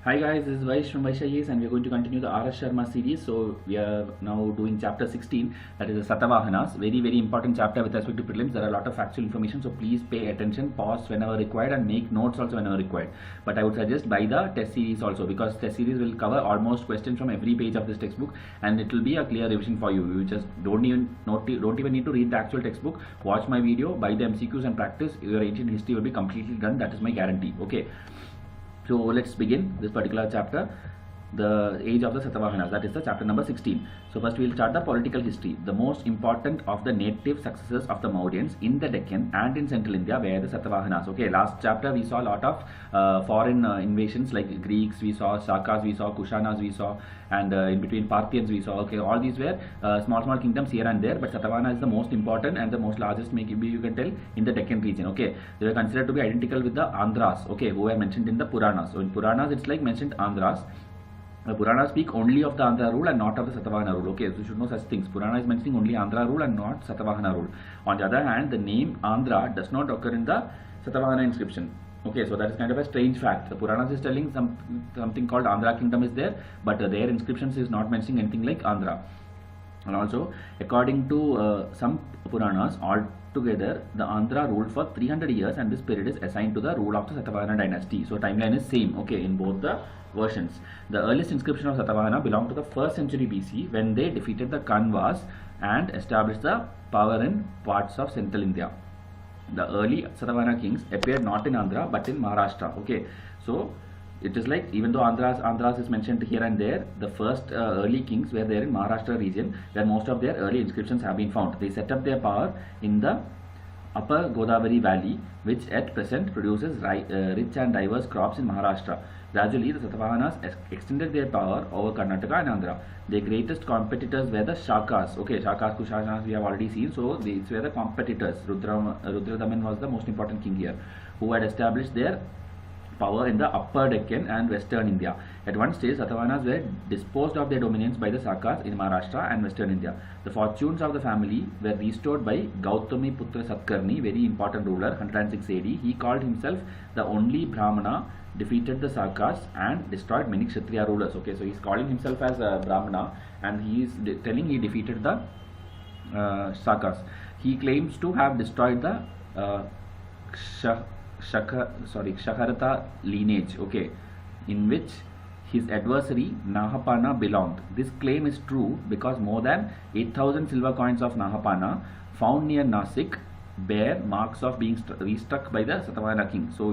Hi guys, this is Vysh from Vysh and we are going to continue the RS Sharma series. So we are now doing chapter 16, that is the Satavahanas. Very important chapter with respect to prelims. There are a lot of factual information, so please pay attention, pause whenever required and make notes also whenever required. But I would suggest buy the test series also, because test series will cover almost questions from every page of this textbook and it will be a clear revision for you. You just don't even need to read the actual textbook. Watch my video, buy the MCQs and practice. Your ancient history will be completely done. That is my guarantee. Okay. So let's begin this particular chapter, the age of the Satavahanas, that is the chapter number 16. So first we will start the political history. The most important of the native successors of the Mauryans in the Deccan and in Central India were the Satavahanas. Okay, last chapter we saw a lot of foreign invasions like Greeks, we saw Shakas, we saw Kushanas, we saw, and in between Parthians we saw. Okay, all these were small kingdoms here and there, but Satavahana is the most important and the most largest, maybe you can tell, in the Deccan region. Okay, they were considered to be identical with the Andhras, okay, who were mentioned in the Puranas. So in Puranas it's like mentioned Andhras. Purana speak only of the Andhra rule and not of the Satavahana rule. Okay, so you should know such things. Purana is mentioning only Andhra rule and not Satavahana rule. On the other hand, the name Andhra does not occur in the Satavahana inscription. Okay, so that is kind of a strange fact. The Puranas is telling something called Andhra kingdom is there, but their inscriptions is not mentioning anything like Andhra. And also, according to some Puranas, altogether the Andhra ruled for 300 years and this period is assigned to the rule of the Satavahana dynasty. So timeline is same, okay, in both the versions. The earliest inscription of Satavahana belonged to the 1st century BC when they defeated the Kanvas and established the power in parts of central India. The early Satavahana kings appeared not in Andhra but in Maharashtra. Okay, so it is like, even though Andhras is mentioned here and there, the first early kings were there in Maharashtra region where most of their early inscriptions have been found. They set up their power in the upper Godavari valley, which at present produces rich and diverse crops in Maharashtra. Gradually, the Satavahanas extended their power over Karnataka and Andhra. Their greatest competitors were the Shakas. Okay, Shakas, Kushanas we have already seen, so these were the competitors. Rudradaman was the most important king here, who had established their power in the upper Deccan and western India. At one stage, Satavahanas were disposed of their dominance by the Shakas in Maharashtra and western India. The fortunes of the family were restored by Gautami Putra Satkarni, very important ruler, 106 AD. He called himself the only Brahmana, defeated the Shakas and destroyed many Kshatriya rulers. Okay, so he's calling himself as a Brahmana and he is telling he defeated the Shakas. He claims to have destroyed the Kshaharata lineage, okay, in which his adversary Nahapana belonged. This claim is true because more than 8,000 silver coins of Nahapana found near Nasik bear marks of being restruck by the Satavahana king. So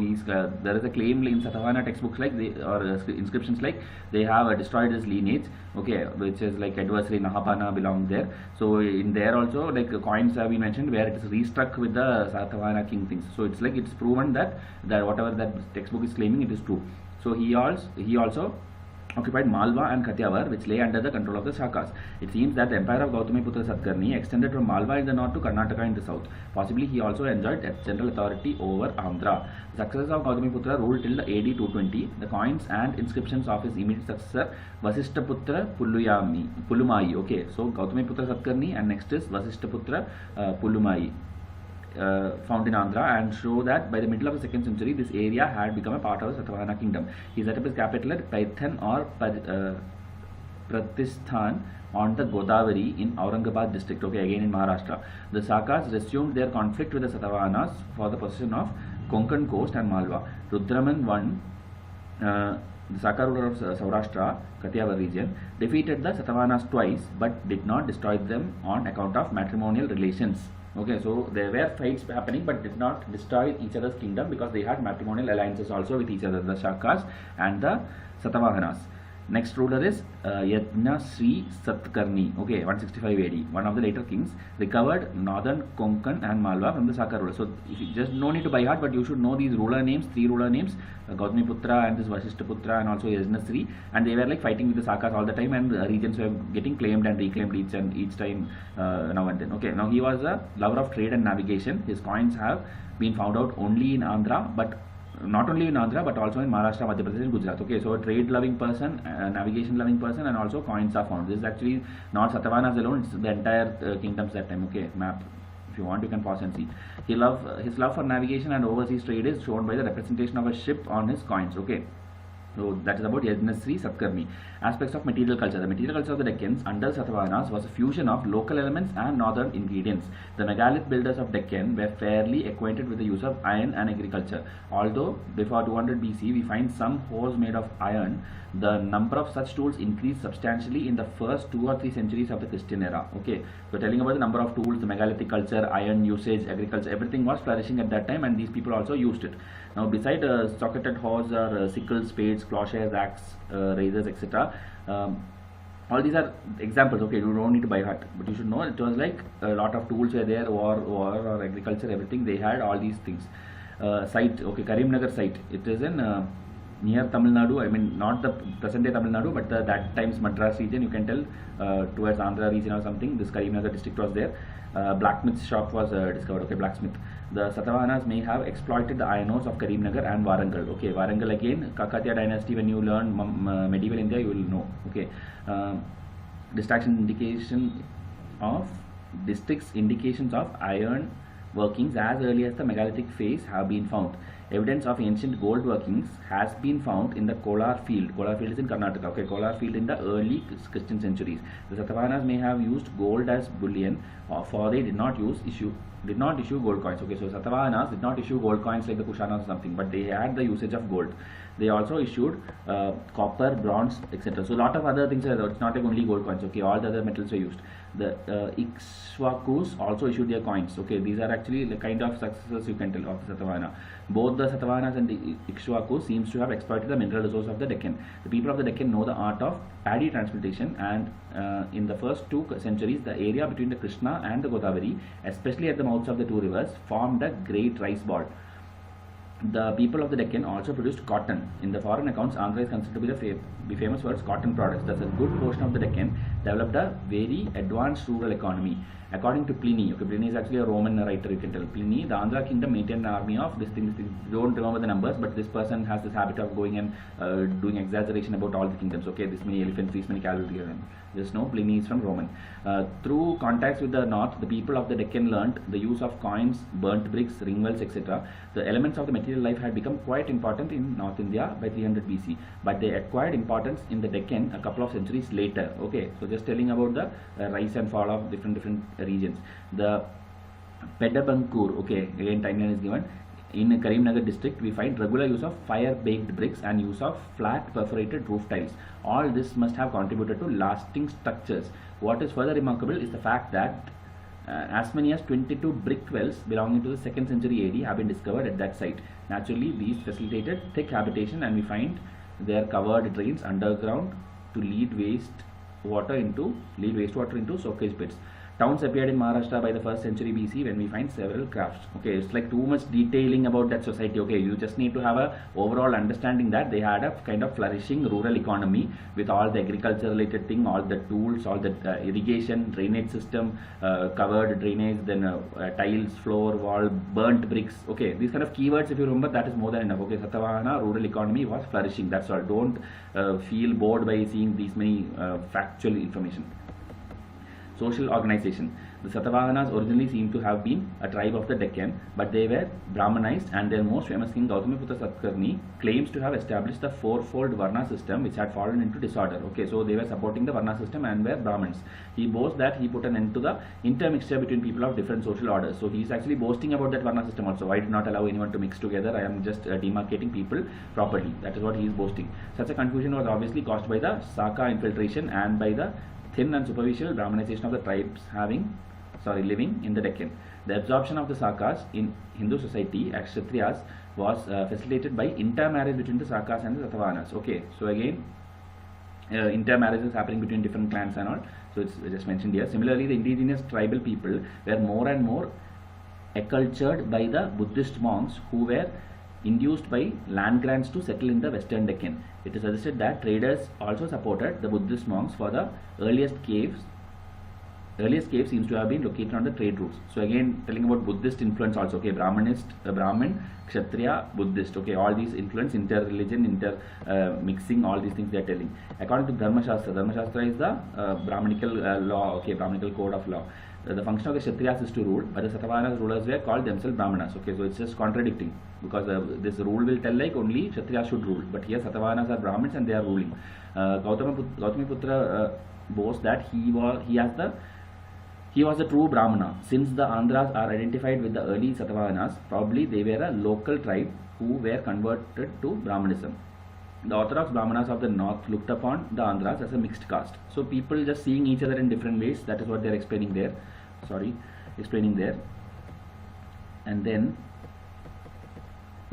there is a claim in Satavahana textbooks like inscriptions like they have destroyed his lineage, okay, which is like adversary Nahapana belonged there. So in there also like coins have been mentioned where it is restruck with the Satavahana king things. So it's like it's proven that whatever that textbook is claiming, it is true. So he also occupied Malwa and Kathiawar, which lay under the control of the Shakas. It seems that the empire of Gautami Putra Satkarni extended from Malwa in the north to Karnataka in the south. Possibly he also enjoyed general authority over Andhra. The successors of Gautami Putra ruled till the AD 220. The coins and inscriptions of his immediate successor Vasishtaputra Pulumai. Okay, so Gautami Putra Satkarni and next is Vasishtaputra Pulumai. Found in Andhra and show that by the middle of the 2nd century this area had become a part of the Satavahana kingdom. He set up his capital at Paithan or Pratisthan on the Godavari in Aurangabad district, okay, again in Maharashtra. The Shakas resumed their conflict with the Satavahanas for the possession of Konkan coast and Malwa. Rudraman won. The Saka ruler of Saurashtra, Kathiawar region, defeated the Satavahanas twice but did not destroy them on account of matrimonial relations. Okay, so there were fights happening but did not destroy each other's kingdom because they had matrimonial alliances also with each other, the Shakas and the Satavahanas. Next ruler is Yajna Sri Satkarni, okay, 165 AD. One of the later kings recovered northern Konkan and Malwa from the Saka ruler. So you just no need to by heart, but you should know these ruler names, 3 ruler names, Gautami Putra and this Vasishtaputra and also Yajna Sri, and they were like fighting with the Sakas all the time and regions were getting claimed and reclaimed each time now and then. Okay, now he was a lover of trade and navigation. His coins have been found out only in Andhra, but not only in Andhra but also in Maharashtra, Madhya Pradesh and Gujarat. Okay, so a trade loving person, navigation loving person, and also coins are found. This is actually not Satavahanas alone, it's the entire kingdoms that time. Okay, map. If you want you can pause and see. His love for navigation and overseas trade is shown by the representation of a ship on his coins. Okay, So that is about Yajnasri Satkarni. Aspects of material culture. The material culture of the Deccans under Satavahanas was a fusion of local elements and northern ingredients. The megalith builders of Deccan were fairly acquainted with the use of iron and agriculture. Although before 200 BC we find some hoes made of iron, the number of such tools increased substantially in the first 2 or 3 centuries of the Christian era. Okay, so telling about the number of tools, the megalithic culture, iron usage, agriculture, everything was flourishing at that time, and these people also used it. Now, beside socketed hoes or sickles, spades, plowshares, axe, razors, etc. All these are examples. Okay, you don't need to by heart, but you should know it was like a lot of tools were there, war or agriculture, everything they had all these things. Site, okay, Karimnagar site. It is in near Tamil Nadu. I mean, not the present day Tamil Nadu, but that times Madras region. You can tell towards Andhra region or something. This Karimnagar district was there. Blacksmith shop was discovered. Okay, blacksmith. The Satavahanas may have exploited the iron ores of Karimnagar and Warangal. Okay, Warangal again, Kakatiya dynasty. When you learn medieval India, you will know. Okay, districts indications of iron workings as early as the megalithic phase have been found. Evidence of ancient gold workings has been found in the Kolar field. Kolar field is in Karnataka. Okay, Kolar field in the early Christian centuries. The Satavahanas may have used gold as bullion, for they did not issue gold coins. Okay, so Satavahanas did not issue gold coins like the Kushanas or something, but they had the usage of gold. They also issued copper, bronze, etc. So a lot of other things are there. It's not like only gold coins. Okay, all the other metals were used. The Ikshwakus also issued their coins. Okay, these are actually the kind of successors you can tell of the Satavahana. Both the Satavahanas and the Ikshwakus seems to have exploited the mineral resource of the Deccan. The people of the Deccan know the art of paddy transplantation, and in the first 2 centuries, the area between the Krishna and the Godavari, especially at the mouths of the 2 rivers, formed a great rice ball. The people of the Deccan also produced cotton. In the foreign accounts, Andhra is considered to be famous for its cotton products. Thus, a good portion of the Deccan developed a very advanced rural economy. According to Pliny, okay, Pliny is actually a Roman writer, you can tell. Pliny, the Andhra kingdom maintained an army of this thing. Don't remember the numbers, but this person has this habit of going and doing exaggeration about all the kingdoms. Okay, this many elephants, this many cavalry. Just know Pliny is from Roman. Through contacts with the north, the people of the Deccan learnt the use of coins, burnt bricks, ring wells, etc. The elements of the material life had become quite important in North India by 300 BC, but they acquired importance in the Deccan a couple of centuries later. Okay, so just telling about the rise and fall of different regions. The Pedabankur, okay, again timeline is given. In Karimnagar district, we find regular use of fire-baked bricks and use of flat perforated roof tiles. All this must have contributed to lasting structures. What is further remarkable is the fact that as many as 22 brick wells belonging to the 2nd century AD have been discovered at that site. Naturally, these facilitated thick habitation, and we find their covered drains underground to lead wastewater into soakage pits. Towns appeared in Maharashtra by the 1st century BC when we find several crafts. Okay, it's like too much detailing about that society. Okay, you just need to have a overall understanding that they had a kind of flourishing rural economy with all the agriculture related thing, all the tools, all the irrigation, drainage system, covered drainage, then tiles, floor, wall, burnt bricks. Okay, these kind of keywords, if you remember, that is more than enough. Okay, Satavahana rural economy was flourishing. That's all. Don't feel bored by seeing these many factual information. Social organization. The Satavahanas originally seem to have been a tribe of the Deccan, but they were Brahmanized, and their most famous king Gautamiputra Satkarni claims to have established the 4-fold Varna system, which had fallen into disorder. Okay, so they were supporting the Varna system and were Brahmins. He boasts that he put an end to the intermixture between people of different social orders. So he is actually boasting about that Varna system also. I did not allow anyone to mix together. I am just demarcating people properly. That is what he is boasting. Such a confusion was obviously caused by the Saka infiltration and by the thin and superficial Brahmanization of the tribes living in the Deccan. The absorption of the Sakas in Hindu society as Kshatriyas was facilitated by intermarriage between the Sakas and the Satavahanas. Okay, so again, intermarriage is happening between different clans and all. So it's just mentioned here. Similarly, the indigenous tribal people were more and more acculturated by the Buddhist monks who were induced by land grants to settle in the western Deccan. It is suggested that traders also supported the Buddhist monks for the earliest caves. Earliest cave seems to have been located on the trade routes. So again, telling about Buddhist influence also. Okay, Brahmin, Kshatriya, Buddhist. Okay, all these influence, inter-religion, mixing, all these things they are telling. According to Dharma Shastra is the Brahminical law. Okay, Brahminical code of law. the function of the Kshatriyas is to rule, but the Satavahanas rulers were called themselves Brahmanas. Okay, so it's just contradicting, because this rule will tell like only Kshatriyas should rule, but here Satavahanas are Brahmins and they are ruling. Gautamiputra boasts that he was the true Brahmana. Since the Andhras are identified with the early Satavahanas, probably they were a local tribe who were converted to Brahmanism. The Orthodox Brahmanas of the north looked upon the Andhras as a mixed caste. So people just seeing each other in different ways. That is what they are explaining there. And then,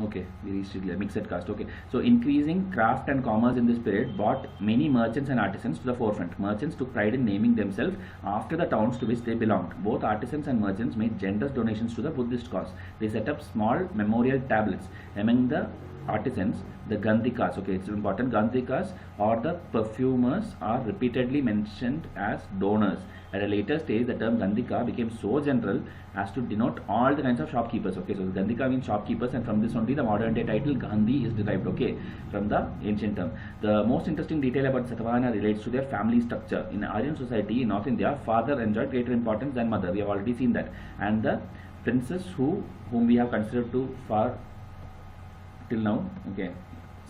okay, we reached it here, mixed caste. Okay, so increasing craft and commerce in this period brought many merchants and artisans to the forefront. Merchants took pride in naming themselves after the towns to which they belonged. Both artisans and merchants made generous donations to the Buddhist cause. They set up small memorial tablets. Among the artisans, the Gandhikas, okay, it's important, Gandhikas or the perfumers are repeatedly mentioned as donors. At a later stage, the term Gandhika became so general as to denote all the kinds of shopkeepers. Okay, so Gandhika means shopkeepers, and from this only the modern day title Gandhi is derived, okay, from the ancient term. The most interesting detail about Satavahana relates to their family structure. In Aryan society in North India, father enjoyed greater importance than mother. We have already seen that. And the princes whom we have considered to far till now, okay,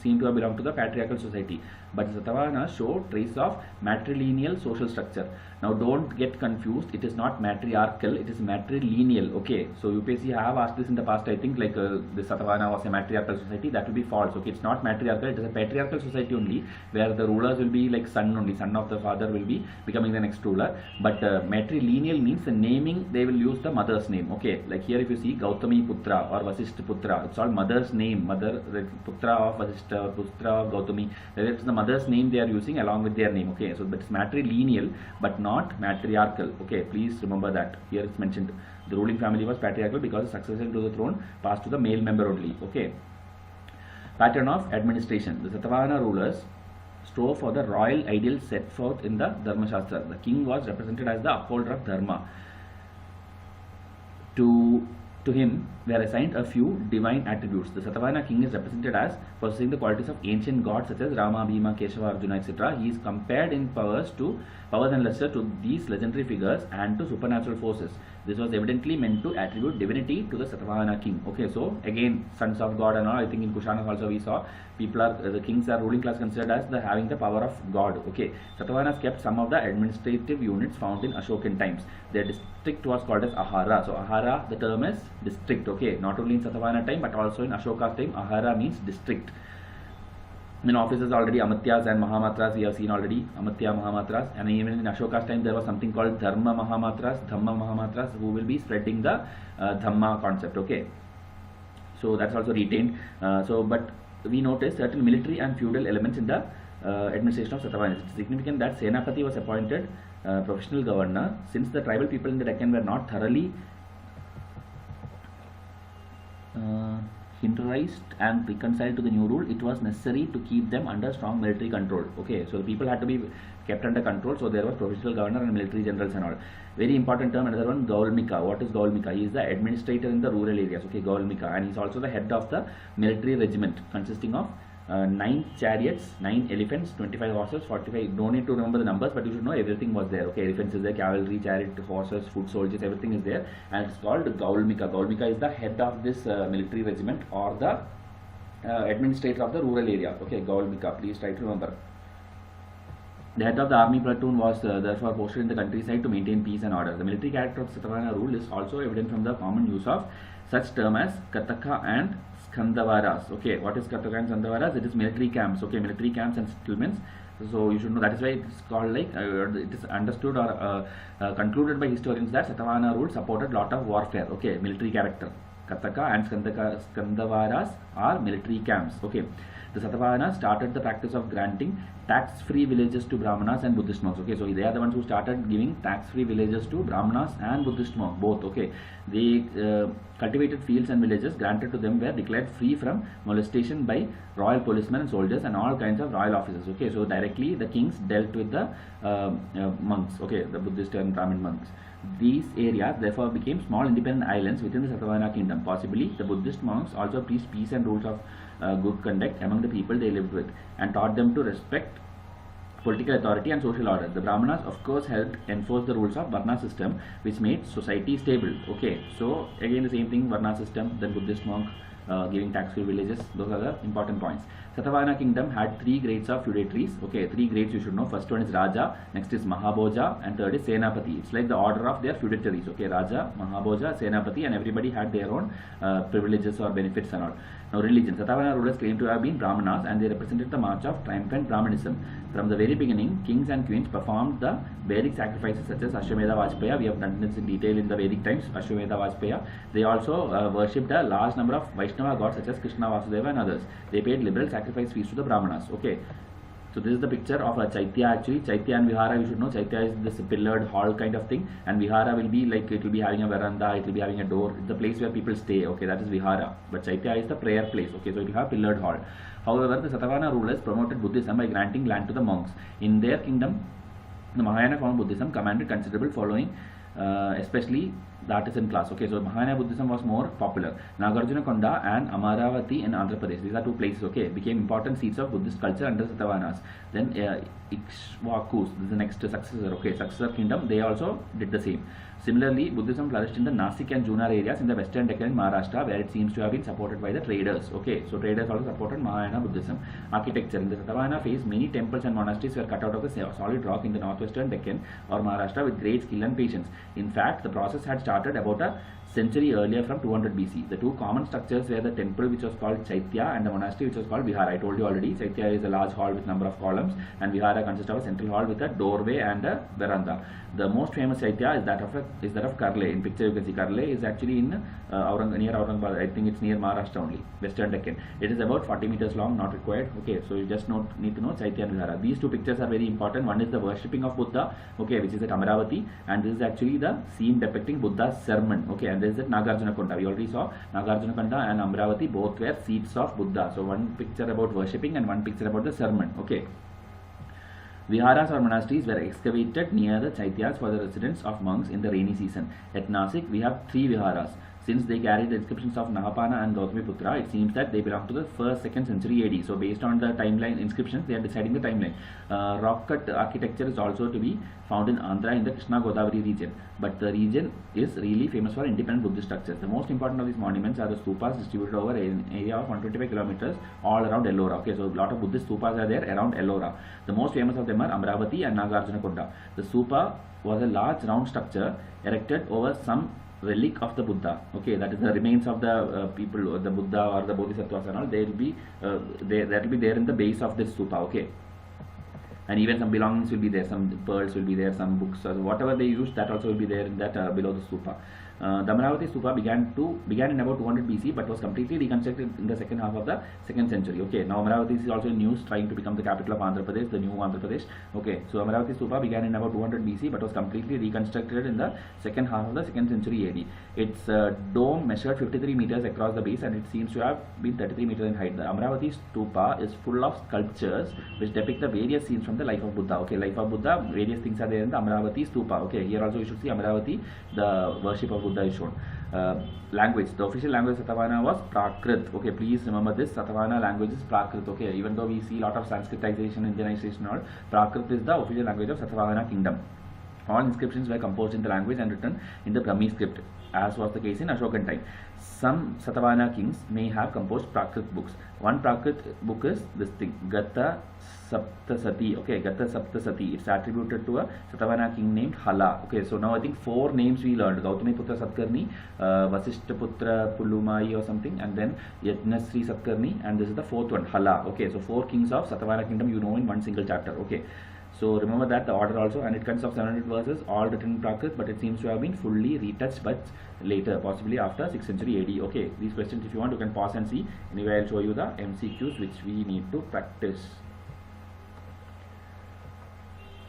seem to have belonged to the patriarchal society. But Satavahanas show trace of matrilineal social structure. Now don't get confused, it is not matriarchal, it is matrilineal. Okay, so UPSC have asked this in the past, I think, like the Satavahana was a matriarchal society. That will be false. Okay, it's not matriarchal, it is a patriarchal society only, where the rulers will be like son only, son of the father will be becoming the next ruler. But matrilineal means the naming, they will use the mother's name. Okay, like here if you see Gautami Putra or Vasishtha Putra, it's all mother's name, mother, Putra of Vasishtha, Putra of Gautami, it's the mother's name they are using along with their name. Okay, so but it's matrilineal but not matriarchal. Okay, please remember that. Here it's mentioned the ruling family was patriarchal because the succession to the throne passed to the male member only. Okay, pattern of administration. The Satavahana rulers strove for the royal ideal set forth in the Dharma Shastra. The king was represented as the upholder of Dharma. To him were assigned a few divine attributes. The Satavahana king is represented as possessing the qualities of ancient gods such as Rama, Bhima, Keshava, Arjuna, etc. He is compared in powers and luster to these legendary figures and to supernatural forces. This was evidently meant to attribute divinity to the Satavahana king. Okay, so again, sons of God and all. I think in Kushanas also we saw the kings are ruling class considered as having the power of God. Okay, Satavahanas kept some of the administrative units found in Ashokan times. Their district was called as Ahara. So Ahara, the term is district. Okay, not only in Satavahana time but also in Ashoka's time, Ahara means district. In offices already Amatyas and Mahamatras we have seen already, Amatya Mahamatras, and even in Ashoka's time there was something called Dharma Mahamatras, Dhamma Mahamatras, who will be spreading the Dhamma concept. Okay, so that's also retained. But we notice certain military and feudal elements in the administration of Satavahanas. It's significant that Senapati was appointed professional governor. Since the tribal people in the Deccan were not thoroughly hinderized and reconciled to the new rule, it was necessary to keep them under strong military control. Okay, so the people had to be kept under control, so there was provincial governor and military generals and all. Very important term, another one, Gaulmika. What is Gaulmika? He is the administrator in the rural areas. Okay, Gaulmika, and he is also the head of the military regiment consisting of 9 chariots, 9 elephants, 25 horses, 45. Don't need to remember the numbers, but you should know everything was there. Okay, elephants is there, cavalry, chariot, horses, foot soldiers, everything is there, and it's called Gaulmika. Gaulmika is the head of this military regiment or the administrator of the rural area. Okay, Gaulmika, please try to remember. The head of the army platoon was therefore posted in the countryside to maintain peace and order. The military character of Satavahana rule is also evident from the common use of such term as Kataka and Skandavaras. Okay, what is Kataka and Skandavaras? It is military camps. Okay, military camps and settlements. So you should know that is why it is called like it is understood or concluded by historians that Satavahana rule supported lot of warfare. Okay, military character. Kataka and Skandavaras are military camps. Okay. The Satavahanas started the practice of granting tax-free villages to Brahmanas and Buddhist monks. Okay, so they are the ones who started giving tax-free villages to Brahmanas and Buddhist monks, both. Okay, they cultivated fields and villages granted to them were declared free from molestation by royal policemen and soldiers and all kinds of royal officers. Okay, so directly the kings dealt with the monks. Okay, the Buddhist and Brahmin monks. These areas therefore became small independent islands within the Satavahana kingdom. Possibly the Buddhist monks also preached peace and rules of good conduct among the people they lived with and taught them to respect political authority and social order. The Brahmanas of course helped enforce the rules of Varna system, which made society stable. Okay, so again the same thing, Varna system, then Buddhist monk, giving tax-free villages. Those are the important points. Satavahana kingdom had 3 grades of feudatories. Okay, 3 grades you should know. First one is Raja, next is Mahabhoja, and third is Senapati. It's like the order of their feudatories. Okay, Raja, Mahabhoja, Senapati, and everybody had their own privileges or benefits and all. Now religion. Satavahana rulers claim to have been Brahmanas, and they represented the march of triumphant Brahmanism. From the very beginning, kings and queens performed the Vedic sacrifices such as Ashwamedha Vajpaya. We have done this in detail in the Vedic times, Ashwamedha Vajpaya. They also worshipped a large number of Vaishnava gods such as Krishna, Vasudeva and others. They paid liberal sacrifice fees to the Brahmanas. Okay. So this is the picture of a Chaitya actually. Chaitya and Vihara, you should know. Chaitya is this pillared hall kind of thing, and Vihara will be like, it will be having a veranda, it will be having a door. It's the place where people stay. Okay, that is Vihara. But Chaitya is the prayer place. Okay, so it will have pillared hall. However, the Satavahana rulers promoted Buddhism by granting land to the monks. In their kingdom, the Mahayana form of Buddhism commanded considerable following, especially the artisan class. Okay, so Mahayana Buddhism was more popular. Nagarjunakonda and Amaravati in Andhra Pradesh, these are 2 places, okay, became important seats of Buddhist culture under Satavahanas. Then Ikshvakus, this is the next successor, okay, successor kingdom, they also did the same. Similarly, Buddhism flourished in the Nasik and Junar areas in the western Deccan in Maharashtra, where it seems to have been supported by the traders. Okay, so traders also supported Mahayana Buddhism. Architecture. In the Satavahana phase, many temples and monasteries were cut out of the solid rock in the northwestern Deccan or Maharashtra with great skill and patience. In fact, the process had started about a century earlier from 200 BC. The 2 common structures were the temple, which was called Chaitya, and the monastery, which was called Vihara. I told you already, Chaitya is a large hall with number of columns, and Vihara consists of a central hall with a doorway and a veranda. The most famous Chaitya is that of Karle. In picture you can see Karle is actually in near Aurangabad. I think it's near Maharashtra only, western Deccan. It is about 40 meters long, not required. Okay, so you just need to know Chaitya and Vihara. These 2 pictures are very important. One is the worshipping of Buddha, okay, which is at Amaravati, and this is actually the scene depicting Buddha's sermon. Okay, and this is at Nagarjunakonda. We already saw Nagarjunakonda and Amaravati, both were seats of Buddha. So one picture about worshipping and one picture about the sermon. Okay. Viharas or monasteries were excavated near the Chaityas for the residence of monks in the rainy season. At Nasik, we have 3 viharas. Since they carried the inscriptions of Nahapana and Gautamiputra, it seems that they belong to the 1st, 2nd century AD. So based on the timeline inscriptions, they are deciding the timeline. Rock cut architecture is also to be found in Andhra in the Krishna Godavari region. But the region is really famous for independent Buddhist structures. The most important of these monuments are the stupas distributed over an area of 125 kilometers all around Ellora. Okay, so a lot of Buddhist stupas are there around Ellora. The most famous of them are Amaravati and Nagarjunakonda. The stupa was a large round structure erected over some relic of the Buddha. Okay, that is the remains of the people, the Buddha or the Bodhisattvas and all. They will be that will be there in the base of this stupa. Okay, and even some belongings will be there, some pearls will be there, some books, whatever they used, that also will be there in that below the stupa. The Amaravati stupa began in about 200 BC, but was completely reconstructed in the second half of the 2nd century. Okay, now Amaravati is also in news, trying to become the capital of Andhra Pradesh, the new Andhra Pradesh. Okay, so Amaravati stupa began in about 200 BC, but was completely reconstructed in the second half of the 2nd century AD. Its dome measured 53 meters across the base, and it seems to have been 33 meters in height. The Amaravati stupa is full of sculptures which depict the various scenes from the life of Buddha. Okay, life of Buddha, various things are there in the Amaravati stupa. Okay, here also you should see Amaravati, the worship of Buddha is shown. Language. The official language of Satavahana was Prakrit. Okay, please remember this. Satavahana language is Prakrit. Okay, even though we see a lot of Sanskritization, Indianization and all, Prakrit is the official language of Satavahana kingdom. All inscriptions were composed in the language and written in the Brahmi script, as was the case in Ashokan time. Some Satavahana kings may have composed Prakrit books. One Prakrit book is this thing, Gata Saptasati. Okay, Gata Saptasati. It's attributed to a Satavahana king named Hala. Okay, so now I think 4 names we learned: Gautamiputra Satkarni, Vasishthaputra Pulumai or something, and then Yajnasri Satkarni, and this is the 4th one, Hala. Okay, so 4 kings of Satavahana kingdom you know in one single chapter. Okay. So remember that the order also, and it consists of 700 verses, all written in Prakrit, but it seems to have been fully retouched but later, possibly after 6th century AD. Okay, these questions if you want you can pause and see. Anyway, I'll show you the MCQs which we need to practice.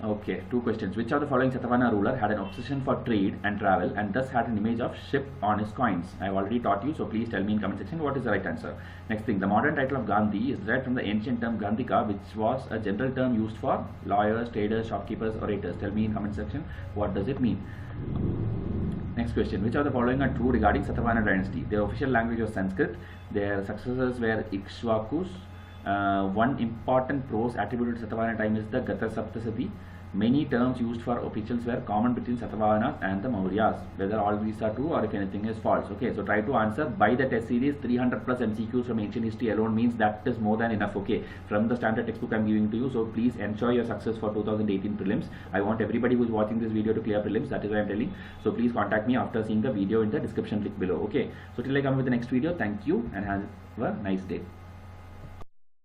Okay, 2 questions. Which of the following Satavahana ruler had an obsession for trade and travel and thus had an image of ship on his coins? I have already taught you, so please tell me in comment section what is the right answer. Next thing, the modern title of Gandhi is derived from the ancient term Gandhika, which was a general term used for lawyers, traders, shopkeepers, orators. Tell me in comment section what does it mean. Next question, which of the following are true regarding Satavahana dynasty? Their official language was Sanskrit, their successors were Ikshvakus, One important pros attributed to Satavahana time is the Gata Saptasati. Many terms used for officials were common between Satavahanas and the Mauryas, whether all these are true or if anything is false. Okay, so try to answer by the test series. 300 plus MCQs from ancient history alone means that is more than enough. Okay, from the standard textbook I'm giving to you. So please ensure your success for 2018 prelims. I want everybody who is watching this video to clear prelims. That is why I'm telling. So please contact me after seeing the video in the description link below. Okay, so till I come with the next video, thank you and have a nice day.